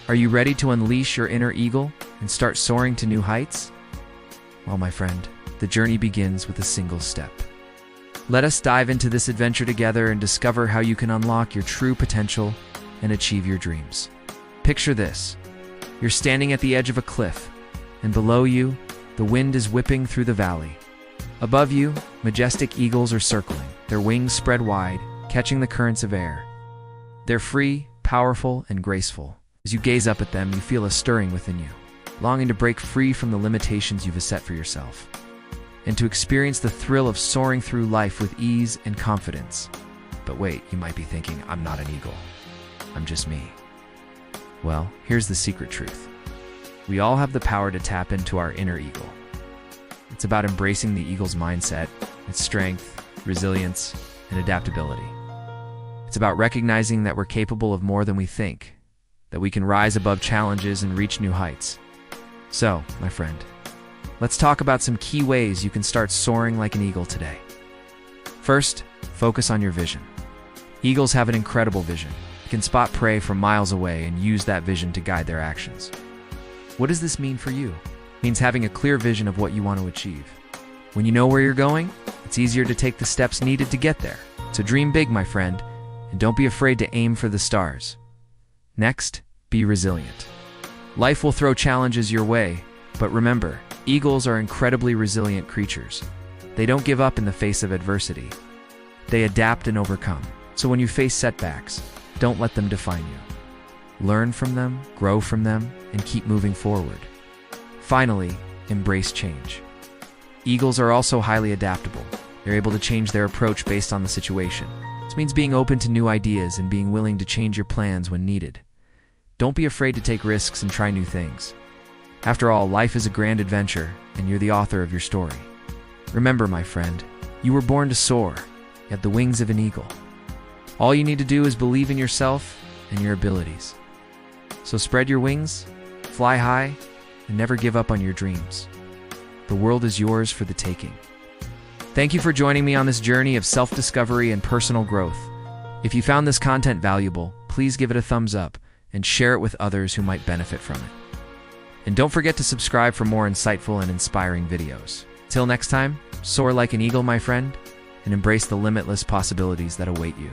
Are you ready to unleash your inner eagle and start soaring to new heights? Well, my friend, the journey begins with a single step. Let us dive into this adventure together and discover how you can unlock your true potential and achieve your dreams. Picture this. You're standing at the edge of a cliff, and below you, the wind is whipping through the valley. Above you, majestic eagles are circling, their wings spread wide, catching the currents of air. They're free, powerful, and graceful. As you gaze up at them, you feel a stirring within you, longing to break free from the limitations you've set for yourself, and to experience the thrill of soaring through life with ease and confidence. But wait, you might be thinking, I'm not an eagle. I'm just me. Well, here's the secret truth. We all have the power to tap into our inner eagle. It's about embracing the eagle's mindset, its strength, resilience, and adaptability. It's about recognizing that we're capable of more than we think, that we can rise above challenges and reach new heights. So, my friend, let's talk about some key ways you can start soaring like an eagle today. First, focus on your vision. Eagles have an incredible vision. They can spot prey from miles away and use that vision to guide their actions. What does this mean for you? It means having a clear vision of what you want to achieve. When you know where you're going, it's easier to take the steps needed to get there. So dream big, my friend, and don't be afraid to aim for the stars. Next, be resilient. Life will throw challenges your way, but remember, eagles are incredibly resilient creatures. They don't give up in the face of adversity. They adapt and overcome. So when you face setbacks, don't let them define you. Learn from them, grow from them, and keep moving forward. Finally, embrace change. Eagles are also highly adaptable. They're able to change their approach based on the situation. This means being open to new ideas and being willing to change your plans when needed. Don't be afraid to take risks and try new things. After all, life is a grand adventure, and you're the author of your story. Remember, my friend, you were born to soar. You have the wings of an eagle. All you need to do is believe in yourself and your abilities. So spread your wings, fly high, and never give up on your dreams. The world is yours for the taking. Thank you for joining me on this journey of self-discovery and personal growth. If you found this content valuable, please give it a thumbs up and share it with others who might benefit from it. And don't forget to subscribe for more insightful and inspiring videos. Till next time, soar like an eagle, my friend, and embrace the limitless possibilities that await you.